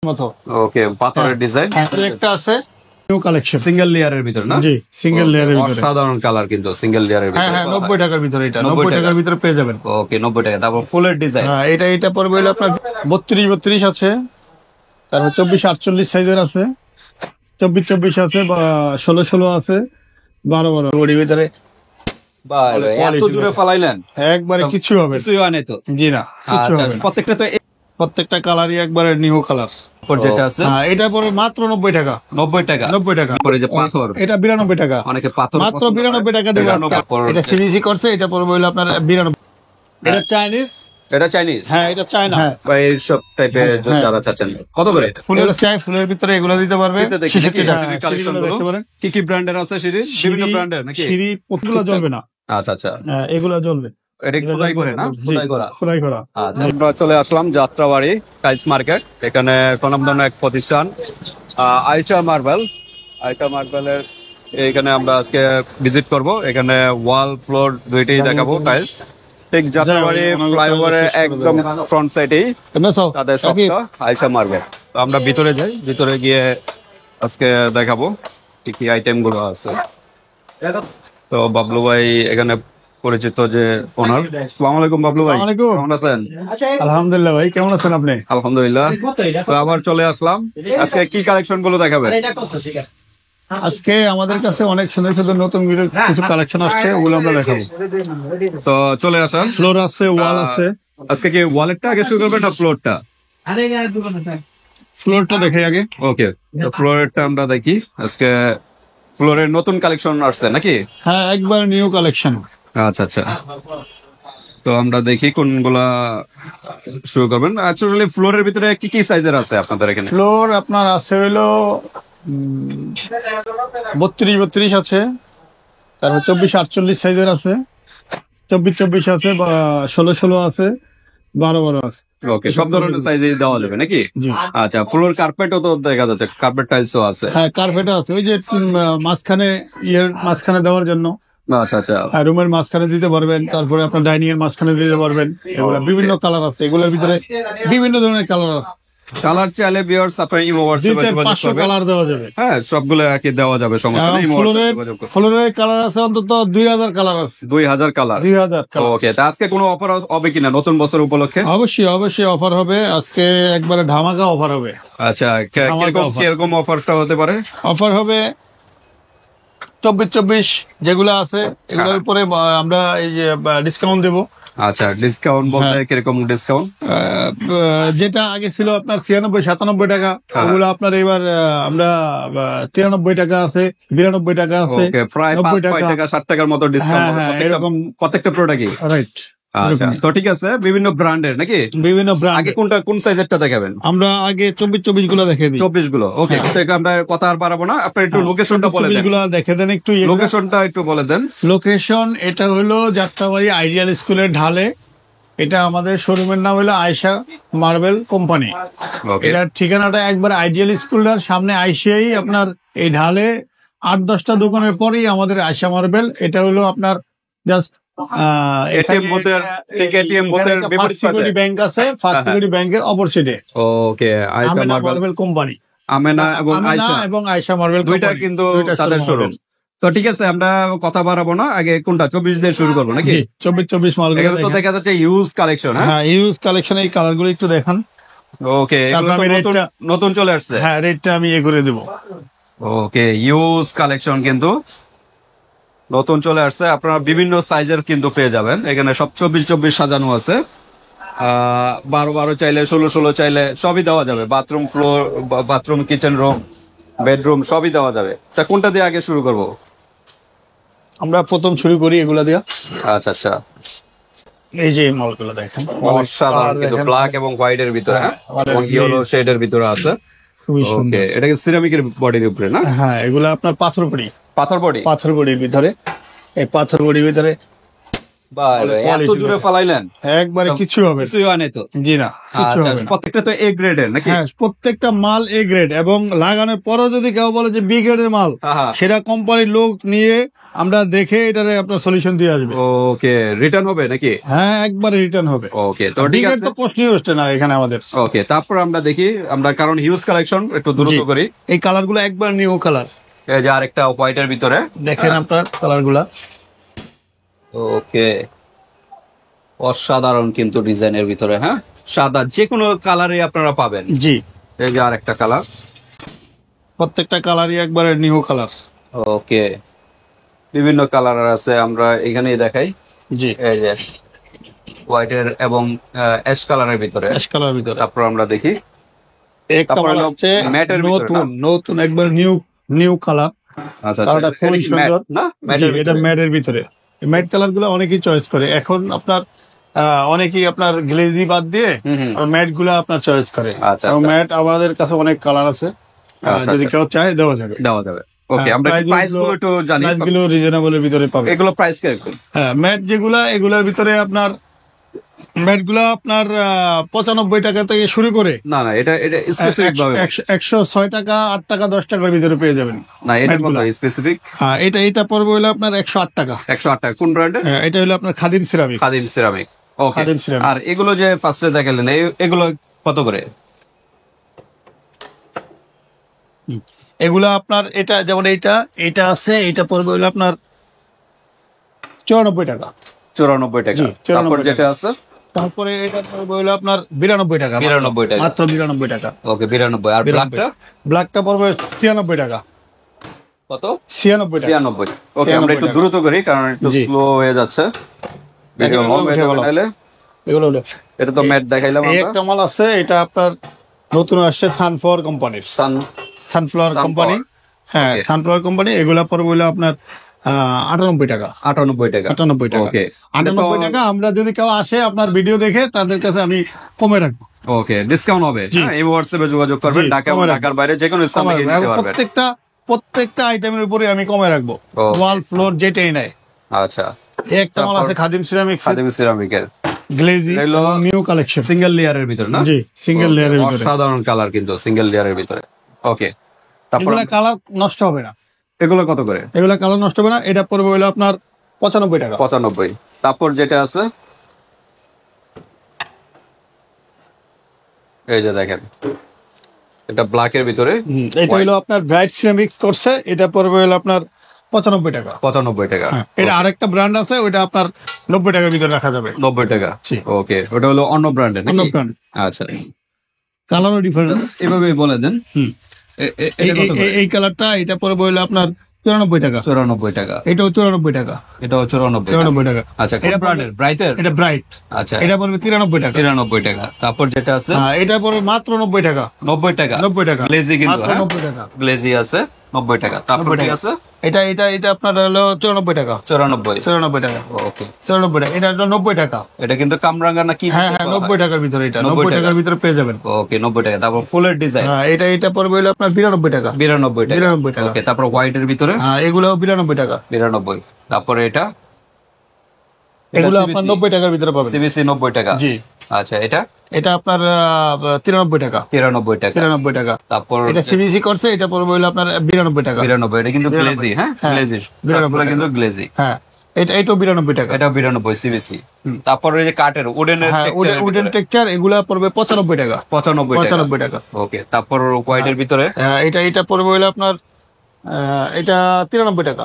মতো। ওকে, পাথরের ডিজাইন একটা আছে নিউ কালেকশন সিঙ্গেল লেয়ারের ভিতর না? জি, সিঙ্গেল লেয়ারের ভিতরে অসাধারণ কালার কিন্তু সিঙ্গেল লেয়ারের ভিতর। হ্যাঁ 90 টাকার ভিতরে, এটা 90 টাকার ভিতরে পেয়ে যাবেন। ওকে 90 টাকা। তারপর ফুলের ডিজাইন। হ্যাঁ এটা পড়বে হলো আপনার 32 আছে, তারপর 24-48 সাইজের আছে, 24 আছে, বা 16 আছে, 12 বডির ভিতরে। এত জোরে ফালাইলেন একবারে কিছু হবে কিছুই হয় নাই তো? জি না, কিছু আচ্ছা, হবে না। প্রত্যেকটা তো প্রত্যেকটা কালারই একবারে নিউ কালার। যেটা আছে হ্যাঁ এটা পড়বে মাত্র 90 টাকা। 90 টাকা। 90 টাকা পরে যে পাথর, এটা 92 টাকা। অনেকে পাথর মাত্র 92 টাকা দেবো আজকে। এটা সিরিজি করছে, এটা পড়বে হলো আপনার 92। এটা চাইনিজ। এটা চাইনিজ? হ্যাঁ এটা চায়না। বা এই সব টাইপের যারা চাচ্ছেন কত করে? ফুলের ভিতরে এগুলো দিতে পারবে। কি কি ব্র্যান্ডের আছে সিরিজ? বিভিন্ন ব্র্যান্ডের নাকি? সিঁড়ি প্রতিগুলো জ্বলবে না। আচ্ছা আচ্ছা, এগুলো জ্বলবে। এটা খোদাই করে না? খোদাই করা। আচ্ছা, আমরা চলে আসলাম যাত্রাবাড়ি টাইলস মার্কেট। এখানে স্বনামধন্য এক প্রতিষ্ঠান আয়েশা মার্বেল। আয়েশা মার্বেলের এখানে আমরা আজকে ভিজিট করব। এখানে ওয়াল ফ্লোর দুইটাই দেখাবো টাইলস। ঠিক যাত্রাবাড়ি ফ্লাইওভারের একদম ফ্রন্ট সাইডেই তাদের শপটা আয়েশা মার্বেল। তো আমরা ভিতরে যাই, ভিতরে গিয়ে আজকে দেখাবো কি কি আইটেম গুলো আছে। তো বাবলু ভাই এখানে পরিচিত যে ওনার। আসসালামু আলাইকুম বাবলু ভাই, কেমন আছেন? আলহামদুলিল্লাহ ভাই, কেমন আছেন আপনি? আলহামদুলিল্লাহ। তো আবার চলে আসলাম, আজকে কি কালেকশন গুলো দেখাবেন? আজকে আমাদের কাছে অনেক সুন্দর সুন্দর নতুন কিছু কালেকশন আসছে, ওগুলো আমরা দেখাবো। তো চলে আসেন। ফ্লোর আছে, ওয়াল আছে। আজকে কি ওয়ালেটটা আগে শুরু করবেন না ফ্লোরটা? ফ্লোরটা দেখে আগে। ওকে, তো ফ্লোরেরটা আমরা দেখি। আজকে ফ্লোরের নতুন কালেকশন আসছে নাকি? হ্যাঁ একবার নিউ কালেকশন। আচ্ছা আচ্ছা, তো আমরা দেখি কোনগুলা শুরু করবেন। অ্যাকচুয়ালি ফ্লোরের ভিতরে কি কি সাইজের আছে আপনাদের এখানে? ফ্লোর আপনার আছে হইলো 32 আছে, তারপর 24-48 সাইজের আছে, 24 আছে, বা 16 আছে, 12 আছে। ওকে, সব ধরনের সাইজে দেওয়া যাবে নাকি? আচ্ছা, ফ্লোর কার্পেটও তো দেখা যাচ্ছে, কার্পেট টাইলসও আছে। হ্যাঁ কার্পেটও আছে, ওই যে মাঝখানে মাঝখানে দেওয়ার জন্য। আচ্ছা আচ্ছা, রুমের মাঝখানে দিতে পারবেন, তারপরে আপনার ডাইনিং এর মাঝখানে দিতে পারবেন। এগুলা বিভিন্ন কালার আছে, এগুলোর ভিতরে বিভিন্ন ধরনের কালার আছে। কালার চাইলে ভিউয়ার্স আপনার ইমো হোয়াটসঅ্যাপে যোগাযোগ 500 করবেন। কালার দেওয়া যাবে। হ্যাঁ সবগুলো একই দেওয়া যাবে, সমস্যা নেই। ইমো হোয়াটসঅ্যাপে যোগাযোগ করবেন। ফ্লোরের কালার আছে অন্তত 2000 কালার আছে। 2000 কালার? 2000 কালার। ওকে, তা আজকে কোনো অফার হবে কিনা নতুন বছর উপলক্ষে? অবশ্যই অফার হবে আজকে, একবারে ধামাকা অফার হবে। আচ্ছা, কিরকম অফারটা হতে পারে? অফার হবে 24 যেগুলো আছে এগুলোর উপরে আমরা এই যে ডিসকাউন্ট দেবো। আচ্ছা, ডিসকাউন্ট বলতে কিরকম ডিসকাউন্ট? যেটা আগে ছিল আপনার 96-97 টাকা, ওগুলো আপনার এবার আমরা 93 টাকা আছে, 92 টাকা আছে, প্রায় 5 টাকা 60 টাকার মতো ডিসকাউন্ট এরকম প্রত্যেকটা প্রোডাক্টে। রাইট। আচ্ছা, তো ঠিক আছে, বিভিন্ন ব্র্যান্ডের নাকি? বিভিন্ন ব্র্যান্ড। আগে কোন সাইজেরটা দেখাবেন? আমরা আগে 24 গুলো দেখে দিই। 24 গুলো? ওকে, আমরা কথা আর বাড়াবো না, আপনি একটু লোকেশনটা বলে দেন। গুলো দেখে দেন একটু। লোকেশনটা একটু বলে দেন। লোকেশন এটা হলো যাত্রাবাড়ি আইডিয়াল স্কুলের ঢালে। এটা আমাদের শোরুমের নাম হলো আয়েশা মার্বেল কোম্পানি। এটার ঠিকানাটা একবার আইডিয়াল স্কুলটার সামনে আইসেই আপনার এই ঢালে 8-10টা দোকানের পরেই আমাদের আয়েশা মার্বেল। এটা হলো আপনার জাস্ট এটিএম বুথের ঠিক এটিএম বুথের বিপরীত পাশে ব্যাংক আছে, ফার্স্ট সিকিউরিটি ব্যাংকের অপোজিটে। ওকে, আয়েশা মার্বেল কোম্পানি। আমেনা এবং আয়েশা মার্বেল দুইটা কিন্তু তাদের শোরুম। তো ঠিক আছে, আমরা কথা বাড়াবো না, আগে কোনটা 24 দিয়ে শুরু করবো নাকি? 24 মাল তো দেখা যাচ্ছে ইউজ কালেকশন। হ্যাঁ ইউজ কালেকশন, এই কালার গুলো একটু দেখান। ওকে, নতুন চলে আসছে। হ্যাঁ রেটটা আমি করে দেবো। ওকে, ইউজ কালেকশন কিন্তু নতুন চলে আসছে, আপনারা বিভিন্ন সাইজের কিন্তু পেয়ে যাবেন এখানে। সব 24 সাজানো আছে, 12 চাইলে, 16 চাইলে সবই দেওয়া যাবে। Bathroom floor, bathroom, kitchen room, bedroom সবই দেওয়া যাবে। তা কোনটা দিয়ে আগে শুরু করব? আমরা প্রথম শুরু করি এগুলা দিয়া। আচ্ছা আচ্ছা, এই যে মালগুলো দেখেন, অসাধারণ কিন্তু, ব্ল্যাক এবং হোয়াইট এর ভিতরে, ইয়েলো শেডের ভিতরে আছে। খুবই সুন্দর। ওকে, এটা কি সিরামিকের বডির উপরে না? হ্যাঁ এগুলা আপনার পাথর বডির ভিতরে। এই পাথর বডির ভিতরে বাইরে এত quality জোরে দেখেন। ফালাইলেন, একবারে কিছু হবে না। কিছুই হয় নাই তো? জি না, কিছু আচ্ছা, হবে না। প্রত্যেকটা তো এ গ্রেডের নাকি? হ্যাঁ, প্রত্যেকটা মাল এ গ্রেড, এবং লাগানোর পরেও যদি কেউ বলে যে বি গ্রেডের মাল, হ্যাঁ। সেটা কোম্পানির লোক নিয়ে আমরা দেখে এটারে আপনার সলিউশন দিয়ে আসবে। ওকে, রিটার্ন হবে নাকি? হ্যাঁ, একবারে রিটার্ন হবে। ওকে, তো বি ঠিক গ্রেড আছে। তো প্রশ্নই আসছে না এখানে আমাদের। ওকে, তারপর আমরা দেখি, আমরা কারণ হিউজ কালেকশন একটু দ্রুত জি। করি। এই কালার গুলো একবার নিউ কালার, এই যে আরেকটা হোয়াইটের ভিতরে দেখেন আপনার কালার গুলা। ওকে, অসাধারণ কিন্তু ডিজাইনের ভিতরে, হ্যাঁ, সাদা যে কোনো কালারে আপনারা পাবেন। জি, এই যে আরেকটা কালার। প্রত্যেকটা কালারই একবারে নিউ কালার। ওকে, বিভিন্ন কালার আছে, আমরা এখানেই দেখাই। জি, এই যে হোয়াইটের এবং অ্যাশ কালারের ভিতরে। অ্যাশ কালার ভিতরে। তারপর আমরা দেখি একটা তারপরে মাল হলো হচ্ছে ম্যাটের ভিতরে, নতুন নতুন একবার নিউ নিউ কালার। আচ্ছা কালারটা আচ্ছা, খুবই এটা কি ম্যাট সুন্দর। না? জি, ম্যাটের এটা ভিতরে। ম্যাটের ভিতরে। ম্যাট কালার গুলো অনেকেই চয়েস করে এখন আপনার। অনেকেই আপনার গ্লেজি বাদ দিয়ে ম্যাট গুলা আপনার চয়েস করে। আচ্ছা, এবং আচ্ছা। ম্যাট আমাদের কাছে অনেক কালার আছে, আচ্ছা, যদি আচ্ছা। কেউ চায় দেওয়া যাবে। দেওয়া যাবে। ওকে, আমরা প্রাইস গুলো একটু জানি। প্রাইস গুলো রিজনেবল এর ভিতরে পাবে। এগুলো প্রাইস কিরকম? হ্যাঁ, ম্যাট যেগুলা এগুলোর ভিতরে আপনার ম্যাট গুলা আপনার 95 টাকা থেকে শুরু করে না না, এটা এটা স্পেসিফিক ভাবে 106 টাকা, 8 টাকা, 10 টাকার ভিতরে পেয়ে যাবেন। না, এটা ম্যাটগুলো। কত স্পেসিফিক? হ্যাঁ, এটা পড়বে হলো আপনার 108 টাকা। 108 টাকা। কোন ব্র্যান্ডের? হ্যাঁ, এটা হলো আপনার খাদিম সিরামিক। খাদিম সিরামিক। ওকে, খাদিম সিরামিক। আর এগুলো যে ফার্স্টে দেখালেন এগুলো কত করে? এগুলা আপনার এটা যেমন এটা আছে, এটা পড়বে হলো আপনার 94 টাকা। 94 টাকা। জি, 94 তারপর টাকা। যেটা আছে তারপরে এটা পড়বে হলো আপনার 92 টাকা। 92 টাকা। মাত্র 92 টাকা। ওকে, 92। আর ব্ল্যাকটা ব্ল্যাকটা পড়বে 96 টাকা। কত? 96 টাকা। 96। ওকে, আমরা 96 একটু টাকা। দ্রুত করি কারণ একটু জি। স্লো হয়ে যাচ্ছে ভিডিও, এগুলো লং হয়ে উঠে যাবে গেল। নাহলে। এগুলো হলো এটা তো ম্যাট দেখাইলাম এই আমরা। একটা মাল আছে, এটা আপনার নতুন আসছে সানফ্লাওয়ার কোম্পানির। Sunflower company. হ্যাঁ, Okay. Sunflower company. এগুলা পড়বে হলো আপনার 98 টাকা। 98 টাকা। 98 টাকা। ওকে, 98 টাকা। আমরা যদি কেউ আসে আপনার ভিডিও দেখে, তাদের কাছে আমি কমে রাখবো। ওকে, ডিসকাউন্ট হবে। জি। হ্যাঁ, এই হোয়াটসঅ্যাপে যোগাযোগ করবেন। জি, ঢাকা এবং কমে রাখবো। ঢাকার বাইরে যে কোনো স্থান কমে থেকে রাখবো। নিতে এবং পারবেন। প্রত্যেকটা আইটেমের উপরে আমি কমে রাখবো। Okay. ওয়াল ফ্লোর যেটাই নেয়। আচ্ছা, এই একটা মাল তারপর আছে খাদিম সিরামিক্স, খাদিম সিরামিকের গ্লেজি, এগুলো নিউ কালেকশন। সিঙ্গেল লেয়ারের ভিতরে না? জি, সিঙ্গেল Okay, লেয়ারের ভিতরে। অসাধারণ কালার কিন্তু সিঙ্গেল লেয়ারের ভিতরে। ওকে, তারপর এগুলা কালার নষ্ট হবে না। এগুলো কত করে? এগুলা কালার নষ্ট হবে না। এটা পড়বে হলো আপনার 95 টাকা। 95। তারপর যেটা আছে এই যে দেখেন, এটা ব্ল্যাকের ভিতরে। এটা হলো আপনার ব্রাইট সিরামিক্স করছে, এটা পড়বে হলো আপনার 95 টাকা। 95 টাকা। এটা আরেকটা ব্র্যান্ড আছে, ওইটা আপনার 90 টাকার ভিতরে রাখা যাবে। 90 টাকা। জি। ওকে, ওটা হলো অন্য ব্র্যান্ডের অন্য নাকি? ব্র্যান্ড। আচ্ছা, কালারও ডিফারেন্স। এভাবে বলে দেন। এটা কত করে? এই কালারটা এটা পড়বে হলো আপনার 94 টাকা। 94 টাকা। এটাও 94 টাকা। এটাও 94 94 টাকা। আচ্ছা, কোন এটা ব্র্যান্ডের? ব্রাইটের? এটা ব্রাইট। আচ্ছা, এটা পড়বে 93 টাকা। 93 টাকা। তারপর যেটা আছে এটা পড়বে মাত্র 90 টাকা। 90 টাকা। 90 টাকা। গ্লেজি কিন্তু, মাত্র হ্যাঁ? 90 টাকা। গ্লেজি আছে 90 টাকা। তারপর 90 কি টাকা। আছে? এটা আপনার হলো 94 টাকা। 94। 94 টাকা। ওকে, 94 টাকা। এটা হলো 90 টাকা। এটা কিন্তু কামরাঙ্গা না কি? হ্যাঁ, 90 টাকার ভিতরে। এটা 90 90 টাকা। টাকার ভিতরে পেয়ে যাবেন। ওকে, 90 টাকা। তারপর ফুলের ডিজাইন হ্যাঁ, এটা পড়বে হলো আপনার 92 টাকা। 92 টাকা। 92 টাকা। ওকে, তারপর হোয়াইটের ভিতরে হ্যাঁ, এগুলো 92 টাকা। 92। তারপরে এটা এগুলো আপনার 90 টাকার ভিতরে পাবেন। সিবিসি 90 টাকা। জি। আচ্ছা, এটা এটা আপনার 93 টাকা। 93 টাকা। 93 টাকা। তারপর এটা সিবিসি করছে, এটা পড়বে হলো আপনার 92 টাকা। 92। এটা কিন্তু গ্লেজি, হ্যাঁ? হ্যাঁ, গ্লেজি 92 সবগুলো টাকা। কিন্তু গ্লেজি। হ্যাঁ, এটাও 92 টাকা। এটা 92 সিবিসি। তারপরে এই যে কাঠের উডেনের হ্যাঁ, উডেন টেক্সচার এগুলা পড়বে 95 টাকা। 95 টাকা। ওকে, তারপর হোয়াইটের ভিতরে এটা পড়বে হলো আপনার এটা 93 টাকা।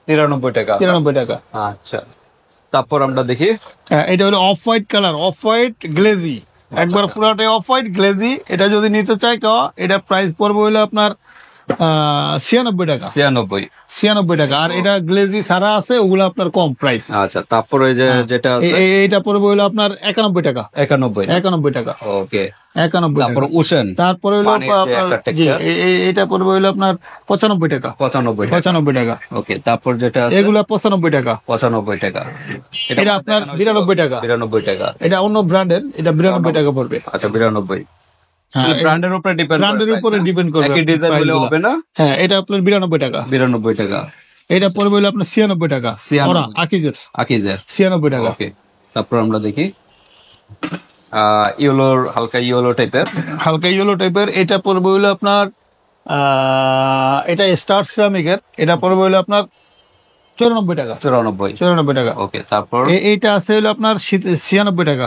93 টাকা। 93 টাকা। আচ্ছা, তারপর আমরা দেখি এটা হলো off white colour, off white glazy, একবার পুরাটাই অফ হোয়াইট গ্লেজি। এটা যদি নিতে চাই কেউ, এটা প্রাইস পড়বে হলো আপনার 96 টাকা। 96। 96 টাকা। আর এটা গ্লেজি সারা আছে, ওগুলো আপনার কম প্রাইস। আচ্ছা, তারপরে যে যেটা আছে এইটা পড়বে হলো আপনার 91 টাকা। 91। 91 টাকা। ওকে, 91 তারপর টাকা। উশন তারপরে হলো পানির যে একটা জি, texture। এটা পড়বে হলো আপনার 95 টাকা। 95 টাকা। 95 টাকা। ওকে, তারপর যেটা আছে এগুলা 95 টাকা। 95 টাকা। এটা আপনার 92 টাকা। 92 টাকা। এটা অন্য ব্র্যান্ডের, এটা 92 টাকা পড়বে। আচ্ছা, 92। হ্যাঁ, ব্র্যান্ডের উপরে ডিপেন্ড ব্র্যান্ডের উপরে ডিপেন্ড করবে। একই ডিজাইন হলে price গুলা। হবে না? হ্যাঁ, এটা আপনার 92 টাকা। 92 টাকা। এটা পড়বে হলো আপনার 96 টাকা। 96 ওরা আকিজের আকিজের 96 টাকা। ওকে, তারপর আমরা দেখি ইয়েলোর, হালকা ইয়েলো টাইপের। হালকা ইয়েলো টাইপের, এটা পড়বে হলো আপনার এটা স্টার সিরামিকের, এটা পড়বে হলো আপনার 94 টাকা। 94 টাকা। ওকে, তারপর এইটা আছে হলো আপনার 96 টাকা।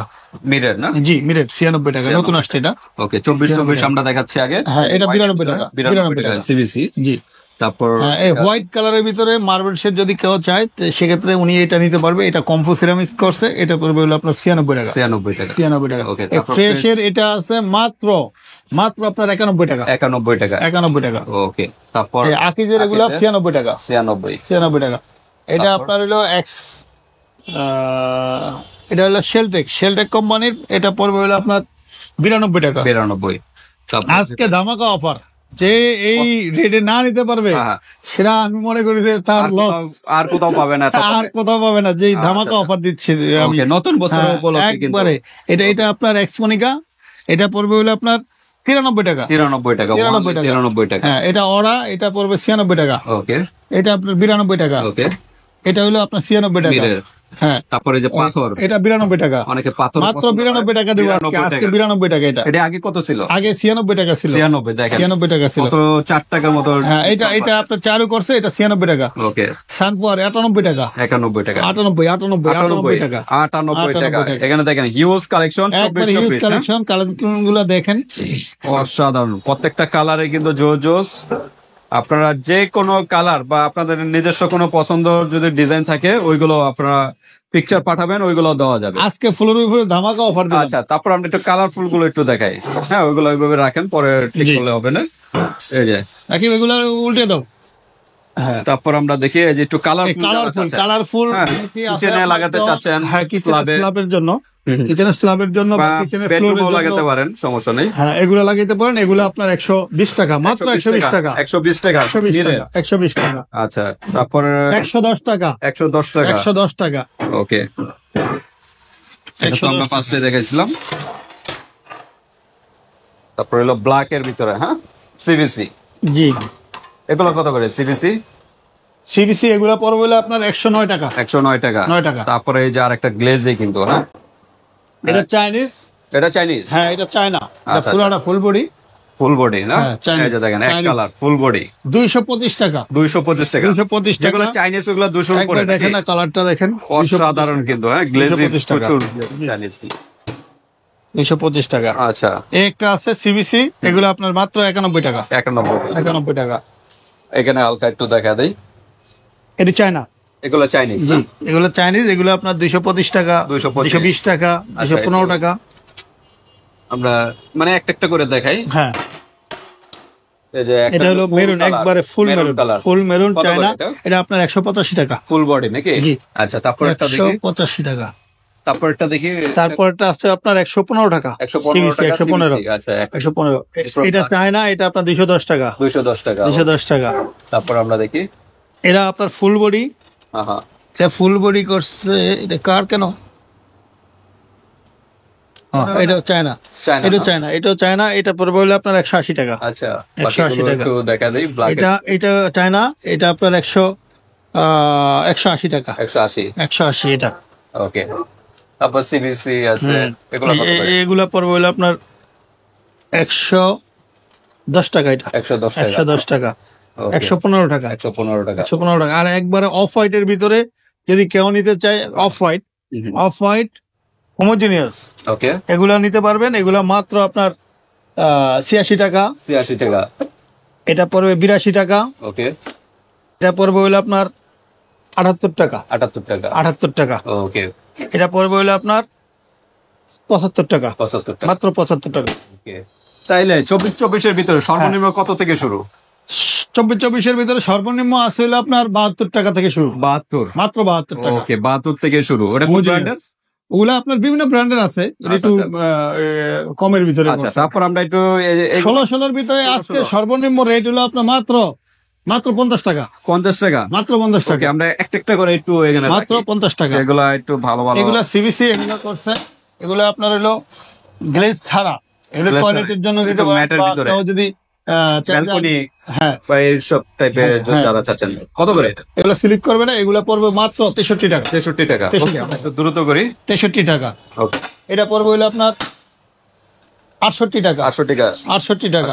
মিরর না? জি, মিরেট 96 টাকা, নতুন আসছে এটা। ওকে, 24 আমরা দেখাচ্ছি আগে। হ্যাঁ, এটা 92 টাকা। 92 টাকা সিবিসি। জি। তারপর এই হোয়াইট কালারের ভিতরে মার্বেল শেড যদি কেউ চায় তো সেক্ষেত্রে উনি এটা নিতে পারবে। এটা কম্পো সিরামিক্স করছে, এটা পড়বে হলো আপনার 96 টাকা। 96 টাকা। ওকে, তারপর ফ্রেশের এটা আছে মাত্র আপনার 91 টাকা। 91 টাকা। ওকে, তারপর আকিজের এগুলা 96 টাকা। 96 টাকা। এটা আপনার হলো এটা হলো শেলটেক কোম্পানির, এটা পড়বে হলো আপনার 92 টাকা। 92। আজকে ধামাকা অফার, যে এই রেটে না নিতে পারবে সেটা আমি মনে করি যে তার লস, আর কোথাও পাবে না, আর কোথাও পাবে না। যে ধামাকা অফার দিচ্ছে আমি নতুন বছর উপলক্ষে কিন্তু একবারে। এটা আপনার এক্সমনিকা, এটা পড়বে হলো আপনার 93 টাকা। 93 টাকা। হ্যাঁ, এটা ওরা, এটা পড়বে 96 টাকা। ওকে, এটা আপনার 92 টাকা। ওকে, এটা হলো আপনার 96 টাকা। হ্যাঁ, তারপরে যে পাথর, এটা 92 টাকা। অনেকে পাথর মাত্র 92 টাকা দেবো আজকে 92 টাকা। এটা আগে কত ছিল? আগে 96 টাকা ছিল। 96, দেখেন 96 টাকা ছিল। কত 4 টাকার মতো। হ্যাঁ, এটা আপনার চালু করছে, এটা 96 টাকা। ওকে, সানপুয়ার 98 টাকা। 91 টাকা। 98 টাকা। 98 টাকা। এখানে দেখেন হিউজ কালেকশন, একবার হিউজ কালেকশন। কালেকশন গুলো দেখেন, অসাধারণ। প্রত্যেকটা কালারে কিন্তু জোস। আপনারা যে কোনো কালার বা আপনাদের নিজস্ব কোনো পছন্দ যদি ডিজাইন থাকে ওইগুলো আপনারা পিকচার পাঠাবেন, ওইগুলো দেওয়া যাবে। আজকে ফুলের উপরে ধামাকা অফার দিলাম। আচ্ছা, তারপর আমরা একটু কালারফুল গুলো একটু দেখাই। হ্যাঁ, ওইগুলো ওইভাবে রাখেন, পরে ঠিক করলে হবে না। এই যে নাকি এগুলো উল্টে দাও। হ্যাঁ, তারপর আমরা দেখি এই যে একটু কালারফুল কিচেনে লাগাতে চাচ্ছেন, হ্যাঁ, স্ল্যাবের জন্য, কিচেনের স্ল্যাবের জন্য বা কিচেনের ফ্লোরের জন্য লাগাতে পারেন, সমস্যা নেই। হ্যাঁ, এগুলো লাগাইতে পারেন। এগুলো আপনার 120 টাকা, মাত্র 120 টাকা। 120 টাকা। 120 টাকা। আচ্ছা, তারপর 110 টাকা। 110 টাকা। 110 টাকা। ওকে, এটা তো আমরা ফার্স্টে দেখাইছিলাম। তারপর হলো ব্ল্যাক এর ভিতরে, হ্যাঁ, সিভিসি। জি। এগুলো কত করে সিবিসি? এগুলো পড়বে হলো আপনার 109 টাকা। 109 টাকা। 9 টাকা। তারপরে এই যে আরেকটা গ্লেজে কিন্তু, হ্যাঁ, এটা চাইনিজ। হ্যাঁ, এটা চায়না। এটা পুরাটা ফুল বডি না? এই যে দেখেন, এক কালার ফুল বডি 225 টাকা। 225 টাকা। 225 টাকা। যেগুলো চাইনিজ ওগুলো 200 উপরে। একবার দেখেন না, কালারটা দেখেন, অসাধারণ কিন্তু। হ্যাঁ, গ্লেজি 225 টাকা। প্রচুর চাইনিজ। 225 টাকা। আচ্ছা, একটা আছে সিবিসি, এগুলো আপনার মাত্র 91 টাকা। 91 টাকা। এখানে হালকা একটু দেখা দেই, এটা চায়না। এগুলো চাইনিজ। জি, এগুলো চাইনিজ। এগুলো আপনার 225 টাকা, 220 টাকা, 215 টাকা। আমরা মানে একটা করে দেখাই। হ্যাঁ, এই যে এটা হলো মেরুন, একবারে ফুল মেরুন চায়না। এটা আপনার 185 টাকা। ফুল বডি নাকি? জি। আচ্ছা, তারপরটা দেখি। 185 টাকা। তারপরটা আছে আপনার 115 টাকা। 115 টাকা। 115। আচ্ছা, 115। এটা চায়না, এটা আপনার 210 টাকা। 210 টাকা। তারপর আমরা দেখি, এটা আপনার ফুল বডি। হ্যাঁ, এটা ফুল বডি করছে। এটা কার কেন? এটাও চায়না। এটাও চায়না। এটা পড়বে হলো আপনার 180 টাকা। আচ্ছা, 180 টাকা। একটু দেখা দেই। এটা চায়না। এটা আপনার 180 টাকা। 180 এটা। ওকে, তারপর সিবিসি আছে। এগুলা পড়বে হলো আপনার 110 টাকা। এটা 110 টাকা। 115 টাকা। 115 টাকা। আর একবারে অফ হোয়াইটের ভিতরে যদি কেউ নিতে চায়, অফ হোয়াইট হোমোজেনিয়াস, ওকে, এগুলা নিতে পারবেন। এগুলা মাত্র আপনার 86 টাকা। এটা পড়বে 82 টাকা। ওকে, এটা পড়বে হলো আপনার 78 টাকা। 78 টাকা। ওকে, এটা পড়বে হলো আপনার 75 টাকা। মাত্র 75 টাকা। ওকে, তাইলে 24 ভিতরে সর্বনিম্ন কত থেকে শুরু? 24 ভিতরে সর্বনিম্ন আছে হলো আপনার 72 টাকা থেকে শুরু। 72? মাত্র 72 টাকা। ওকে, 72 থেকে শুরু। ওটা কোন ব্র্যান্ডের? ওগুলা আপনার বিভিন্ন ব্র্যান্ডের আছে, একটু কমের ভিতরে। আচ্ছা, তারপর আমরা একটু 16 ভিতরে আজকে সর্বনিম্ন রেট হলো আপনার মাত্র 50 টাকা। 50 টাকা? মাত্র 50 টাকা। আমরা একটা করে একটু এখানে মাত্র 50 টাকা। এগুলা একটু ভালো। এগুলা সিবিসি, এগুলো করছে। এগুলো আপনার হলো গ্লেজ ছাড়া, এগুলো টয়লেটের জন্য দিতে পারেন। বা কেউ যদি ব্যালকনি হ্যাঁ বা এইসব টাইপের হ্যাঁ। যারা চাচ্ছেন কত করে? এগুলো স্লিপ করবে না, এগুলো পড়বে মাত্র 63 টাকা। 63 টাকা। 63 ওকে, আমরা একটু দ্রুত করি। 63 টাকা। ওকে, এটা পড়বে হলো আপনার 68 টাকা। 68 টাকা। 68 টাকা,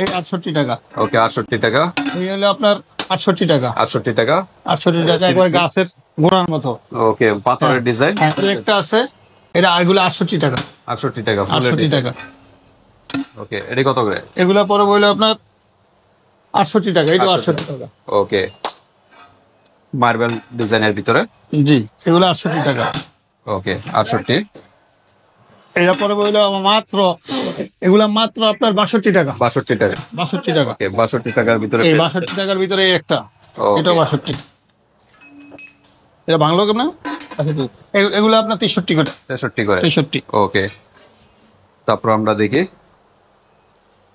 এই 68 টাকা। ওকে, 68 টাকা। এই হলো আপনার 68 টাকা। 68 টাকা। 68 টাকা একবার গাছের গোড়ার মতো। ওকে, পাথরের ডিজাইন। হ্যাঁ, এই একটা আছে, এটা এগুলো 68 টাকা। 68 টাকা ফুলের 68 ডিজাইন। টাকা। ওকে, এটা কত করে? এগুলা পরে বললো আপনার 68 টাকা, এটা 68 টাকা। ওকে, মার্বেল ডিজাইনের ভিতরে। জি, এগুলো 68 টাকা। ওকে, 68। এটা পরে বললো মাত্র, এগুলা মাত্র আপনার 62 টাকা। 62 টাকা। 62 টাকা। ওকে, 62 টাকার ভিতরে এই পেয়ে 62 টাকার ভিতরে এই একটা, ওকে। এটা 62। এটা বাংলো কেমন? এগুলো আপনার 63 করে। 63 করে। 63। ওকে, তারপর আমরা দেখি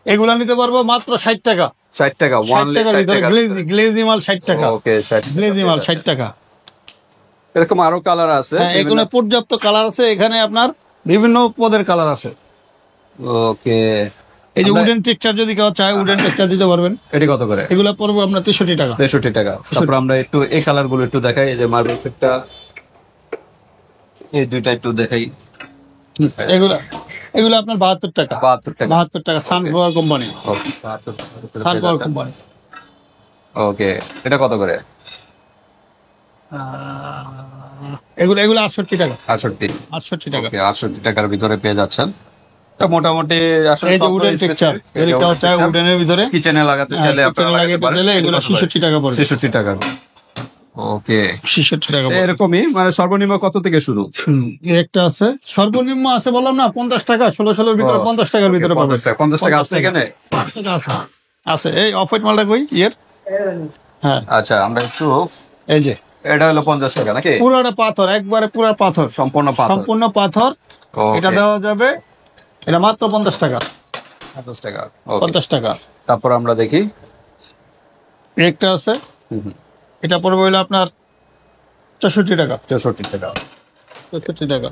এগুলা নিতে পারবো মাত্র 60 টাকা। 60 টাকা। 60 টাকার 60 ভিতরে টাকা। গ্লেজি মাল 60 টাকা। ওকে, 60 গ্লেজি মাল 60 টাকা। এরকম আরো কালার আছে। হ্যাঁ, এগুলো পর্যাপ্ত কালার আছে, এখানে আপনার বিভিন্ন পদের কালার আছে। ওকে, এই যে উডেন টেক্সচার যদি কেউ চায়, উডেন টেক্সচার দিতে পারবেন। এটি কত করে? এগুলো পড়বে আপনার 63 টাকা। 63 টাকা। তারপর আমরা একটু এই কালার গুলো একটু দেখাই। এই যে মার্বেল সেটটা, এই দুইটা একটু দেখাই। এগুলো এগুলো আপনার 72 টাকা। 72 টাকা। 72 টাকা, সানফ্লাওয়ার কোম্পানি। ওকে, 72 সানফ্লাওয়ার টাকা। কোম্পানি। ওকে, এটা কত করে? এগুলো এগুলো 68 টাকা। 68। 68 টাকা। ওকে, 68 টাকার ভিতরে পেয়ে যাচ্ছেন। তো মোটামুটি আসলে এই যে উডেন টেক্সচার, এর কেউ চায় উডেনের ভিতরে কিচেনে লাগাতে চাইলে আপনারা লাগাতে লাগাতে পারেন। চাইলে এগুলো 66 টাকা পড়বে। 66 টাকা। ওকে, 66 টাকা পড়বে। এরকমই মানে সর্বনিম্ন কত থেকে শুরু? এই একটা আছে, সর্বনিম্ন আছে বললাম না 50 টাকা, 16 ভিতরে 50 টাকার ভিতরে পাবেন। 50 টাকা আছে এখানে। 50 টাকা আছে। আছে এই অফ হোয়াইট মালটা কই ইয়ের? হ্যাঁ, আচ্ছা, আমরা একটু এই যে এটা হলো 50 টাকা নাকি? পুরোটা পাথর, একবারে পুরো পাথর, সম্পূর্ণ পাথর। সম্পূর্ণ পাথর। ওকে, এটা দেওয়া যাবে, এটা মাত্র 50 টাকা। 50 টাকা। ওকে, 50 টাকা। তারপর আমরা দেখি এই একটা আছে, এটা পড়বে হইলো আপনার 64 টাকা। 64 টাকা। 64 টাকা।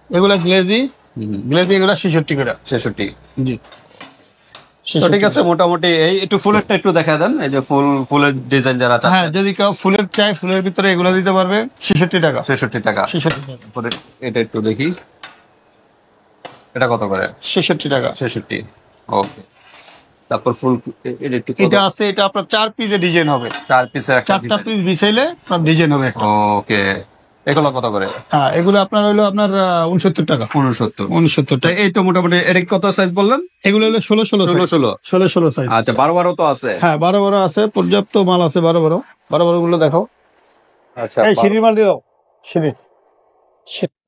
এগুলা গ্লেজি, গ্লেজি এগুলা 66 করে। 66। জি, তো ঠিক আছে, মোটামুটি এই একটু ফুলেরটা একটু দেখা দেন। এই যে ফুলের ডিজাইন যারা চান। হ্যাঁ, যদি কেউ ফুলের চাই, ফুলের ভিতরে এগুলো দিতে পারবে 66 টাকা। 66 টাকা। 66 টাকা। তারপরে এটা একটু দেখি, এটা কত করে? 66 টাকা। 66। ওকে, তারপর ফুল এটা একটু এটা আছে, এটা আপনার 4 পিসের ডিজাইন হবে। 4 পিসের একটা 4টা পিস বিছাইলে আপনার ডিজাইন হবে একটা। ওকে, এগুলো কত করে? হ্যাঁ, এগুলো আপনার হলো আপনার 69 টাকা। 69। 69 তো টাকা। এই তো মোটামুটি এটা কত সাইজ বললেন? এগুলো হলো 16 16 16। 16 সাইজ। আচ্ছা, 12 তো আছে। হ্যাঁ, 12 আছে, পর্যাপ্ত মাল আছে। 12 গুলো দেখাও। আচ্ছা, এই সিঁড়ির মাল দিও, সিঁড়ি।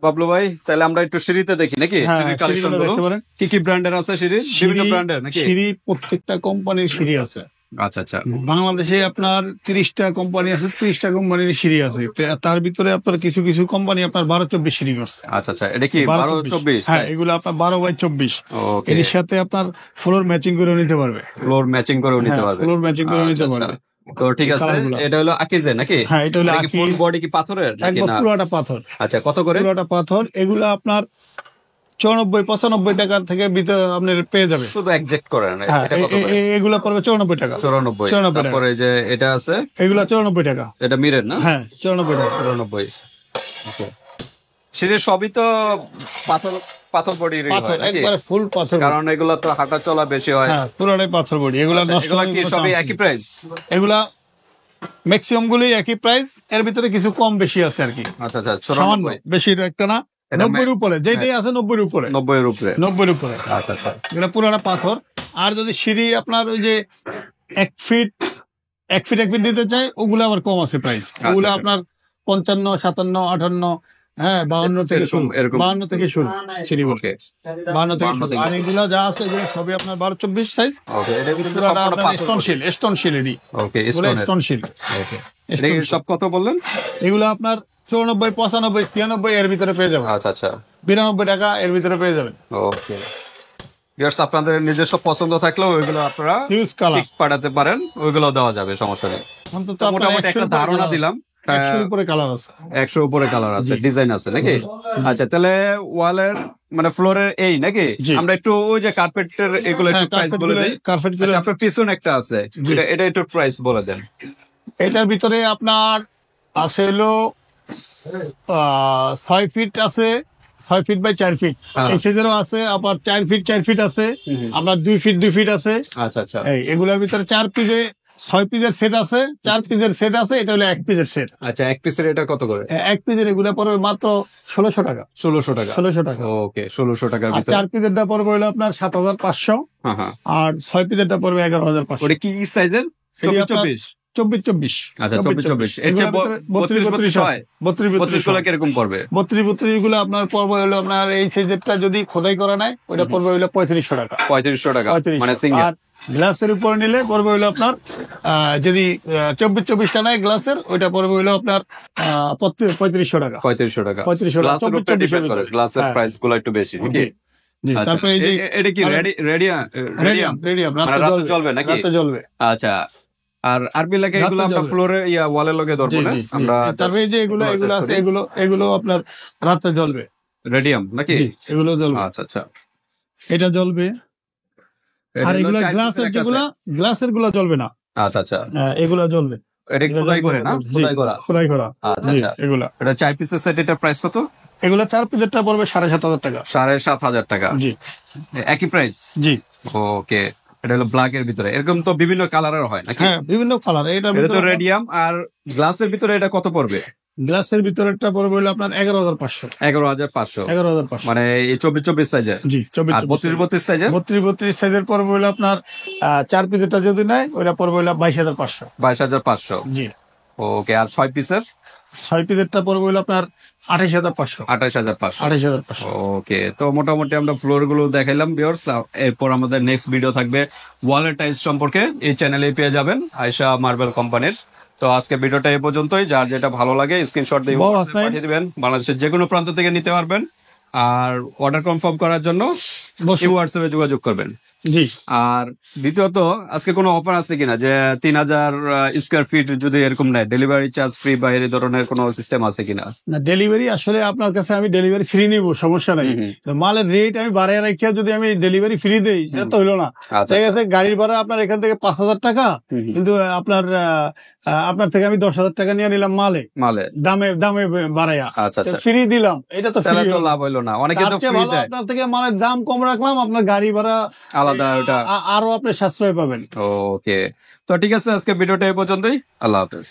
বাবলু ভাই, তাহলে আমরা একটু সিঁড়িতে দেখি নাকি? হ্যাঁ, সিঁড়ির কালেকশন সিঁড়িগুলো দেখতে পারেন। কি কি ব্র্যান্ডের আছে সিঁড়ি? বিভিন্ন ব্র্যান্ডের নাকি? সিঁড়ি প্রত্যেকটা কোম্পানির সিঁড়ি আছে। আচ্ছা আচ্ছা। বাংলাদেশে আপনার 30টা কোম্পানি আছে, 30টা কোম্পানির সিঁড়ি আছে। তার ভিতরে আপনার কিছু কিছু কোম্পানি আপনার 12-24 সিঁড়ি করছে। আচ্ছা আচ্ছা, এটা কি 12-24? হ্যাঁ, এগুলো আপনার 12/24। ওকে, এর সাথে আপনার ফ্লোর ম্যাচিং করে নিতে পারবে। ফ্লোর ম্যাচিং করেও নিতে হ্যাঁ, পারবে। ফ্লোর ম্যাচিং করে নিতে আচ্ছা, পারবে। তো ঠিক আছে, কালারগুলো। এটা হলো আকিজে নাকি? হ্যাঁ, এটা হলো কি আকিজ। ফুল বডি কি পাথরের নাকি একবার না? পুরোটা পাথর। আচ্ছা, কত করে? পুরোটা পাথর। এগুলো আপনার 94-95 টাকা থেকে ভিতরে আপনি পেয়ে যাবে। শুধু এক্সাক্ট করেন। হ্যাঁ, এটা কত করে? এগুলো পড়বে 94 টাকা। 94। 94 টাকা। তারপরে যে এটা আছে, এগুলো 94 টাকা। এটা মিরের না? হ্যাঁ, 94 টাকা। 94। ওকে, সিঁড়ির সবই তো পাথর পাথর বডির পাথর, একবারে ফুল পাথর। কারণ এগুলো তো হাঁটা চলা বেশি হয়। হ্যাঁ, পুরোটাই পাথর বডি। এগুলো নষ্ট এগুলা হওয়ার কি কোনো সবই chance একই নেই। প্রাইস? এগুলা ম্যাক্সিমাম গুলোই একই প্রাইস, এর ভিতরে কিছু কম বেশি আছে আর কি। আচ্ছা আচ্ছা, সামান্য 94। বেশি একটা না, এটা 90 এর উপরে যেটাই আছে, 90 এর উপরে। 90 এর উপরে। 90 এর উপরে। আচ্ছা আচ্ছা। এগুলো পুরোটা পাথর। আর যদি সিঁড়ি আপনার ওই যে 1 ফিট 1 ফিট 1 ফিট দিতে চাই, ওগুলো আবার কম আছে প্রাইস। ওগুলো আচ্ছা। আপনার 55, 57, 58, হ্যাঁ 52 থেকে শুরু। এরকম। 52 থেকে শুরু সিঁড়ি বলতে। ওকে 52 থেকে 52 শুরু। থেকে। আর এগুলো যা আছে এগুলো সবই আপনার 12-24 সাইজ। ওকে, এটা কিন্তু পুরোটা সম্পূর্ণ আপনার পাথর স্টোন বডি। শিল, স্টোন শিল এডি। ওকে, এগুলো স্টোনের। স্টোন শিল। ওকে, এটা কি সব কত বললেন? এগুলো আপনার 94, 95, 96 এর ভিতরে পেয়ে যাবেন। আচ্ছা আচ্ছা। 92 টাকা এর ভিতরে পেয়ে যাবেন। ওকে, ভিউয়ার্স, আপনাদের নিজস্ব পছন্দ থাকলেও ওইগুলো আপনারা হিউজ কালার। পিক পাঠাতে পারেন, ওইগুলো দেওয়া যাবে, সমস্যা নেই। অন্তত তো মোটামুটি একটা ধারণা দিলাম। 100 উপরে কালার আছে। 100 উপরে কালার আছে, ডিজাইন আছে নাকি? আচ্ছা, তাহলে ওয়ালের মানে ফ্লোরের এই নাকি জি। আমরা একটু ওই যে কার্পেটের এগুলো একটু প্রাইস বলে দেই। কার্পেট আচ্ছা, আপনার পিছনে একটা আছে, এটা একটু প্রাইস বলে দেন। এটার ভিতরে আপনার আছে হলো 6 ফিট আছে, 6 ফিট বাই 4 ফিট হ্যাঁ। এই সাইজেরও আছে, আবার 4 ফিট আছে, আপনার 2 ফিট আছে। আচ্ছা আচ্ছা এগুলোর ভিতরে 4 পিসের সেট আছে, 4 পিসের সেট আছে, এটা হলো 1 পিসের সেট। আচ্ছা, এক পিসের এটা কত করে? 1 পিসের এগুলো পড়বে মাত্র 1600 টাকা। 1600 টাকা। 1600 টাকা। ওকে, 1600 টাকার আর ভিতরে। 4 পিসেরটা পড়বে হলো আপনার 7500, হ্যাঁ হ্যাঁ। আর 6 পিসেরটা পড়বে 11500। ওটা কি সাইজের? 24? 24। আচ্ছা, 24। এর চেয়ে 32 হয়? 32 গুলো কিরকম পড়বে? 32 গুলো আপনার পড়বে হলো আপনার এই সাইজেরটা যদি খোদাই করা নাই ওটা পড়বে হলো 3500 টাকা। 3500 টাকা 3500। মানে সিঙ্গেল। আর গ্লাসের উপরে নিলে পড়বে হলো আপনার যদি 24টা নাই গ্লাসের, ওইটা পড়বে হলো আপনার 3500 টাকা। 3500 টাকা। 3500 টাকা। গ্লাসের উপরে ডিপেন্ড করে, গ্লাসের হ্যাঁ। প্রাইস গুলো একটু বেশি নাকি? জি, জি। আচ্ছা, তারপরে এই যে এটা কি রেডিয়াম? রেডিয়াম মানে রাতে জ্বলবে নাকি? রাতে জ্বলবে। আচ্ছা। আর আরবি লাগে এগুলো রাতে আমরা জ্বলবে। ফ্লোরে ওয়ালের লগে ধরবো জি, না জি, জি। আমরা? তারপরে এই যে এগুলো আছে, এগুলো আপনার রাতে জ্বলবে। রেডিয়াম নাকি? জি, এগুলো জ্বলবে। আচ্ছা আচ্ছা। এটা জ্বলবে। আর এগুলো গ্লাসের গুলো জ্বলবে না। আচ্ছা আচ্ছা। এগুলা জ্বলবে। এটা খোদাই করে না? জি, খোদাই করা। খোদাই করা। আচ্ছা জি, আচ্ছা। এগুলা এটা 4 পিসের সেট, এটার প্রাইস কত? এগুলা 4 পিসেরটা পড়বে 7500 টাকা। 7500 টাকা। জি, একই প্রাইস? জি। ওকে। এটা হলো ব্ল্যাক এর ভিতরে, এরকম তো বিভিন্ন কালারের হয় নাকি? হ্যাঁ, বিভিন্ন কালার। এটা তো রেডিয়াম। আর গ্লাসের ভিতরে এটা কত পড়বে? গ্লাসের ভিতরেরটা পড়বে হলো আপনার 11500। 11500। 11500। মানে এই 24 সাইজের। জি, আর 32 সাইজের? 32 সাইজের পড়বে হলো আপনার 4 পিসেরটা যদি নেয় ওটা পড়বে হলো 22500। 22500। জি। ওকে। আর 6 পিসের? 6 পিসেরটা পড়বে হলো আপনার 28500। 28500। 28500। ওকে। তো মোটামুটি আমরা ফ্লোর গুলো দেখাইলাম ভিউয়ার্স। এরপর আমাদের নেক্সট ভিডিও থাকবে ওয়ালের টাইলস সম্পর্কে, এই চ্যানেলে পেয়ে যাবেন আয়েশা মার্বেল কোম্পানির। তো আজকে ভিডিওটা এই পর্যন্তই। যার যেটা ভালো লাগে স্ক্রিনশট দিয়ে পাঠিয়ে দিবেন, বাংলাদেশের যে কোনো প্রান্ত থেকে নিতে পারবেন। আর অর্ডার কনফার্ম করার জন্য হোয়াটসঅ্যাপে যোগাযোগ করবেন। জি। আর দ্বিতীয়ত, আজকে কোনো অফার আছে কিনা যে 3000 স্কোয়ার ফিট যদি এরকম নেয় ডেলিভারি চার্জ ফ্রি বা এই ধরনের কোনো সিস্টেম আছে কিনা? না, ডেলিভারি আসলে আপনার কাছে আমি ডেলিভারি ফ্রি নিব, সমস্যা নাই। তো মালের রেট আমি বাড়ায় রাখিয়া যদি আমি ডেলিভারি ফ্রি দেই সেটা তো হইলো না। আচ্ছা। ঠিক আছে, গাড়ির ভাড়া আপনার এখান থেকে 5000 টাকা, কিন্তু আপনার থেকে আমি 10,000 টাকা নিয়ে নিলাম মালে দামে বাড়াইয়া। আচ্ছা আচ্ছা। ফ্রি দিলাম, এটা তো তাহলে ফ্রি তো লাভ হইলো না, অনেকে তো ফ্রি দেয়। আপনার থেকে মালের দাম কম রাখলাম, আপনার গাড়ি ভাড়া আলাদা ওটা। আরো আপনি সাশ্রয় পাবেন। ওকে। তো ঠিক আছে, আজকে ভিডিওটা এই পর্যন্তই। আল্লাহ হাফেজ।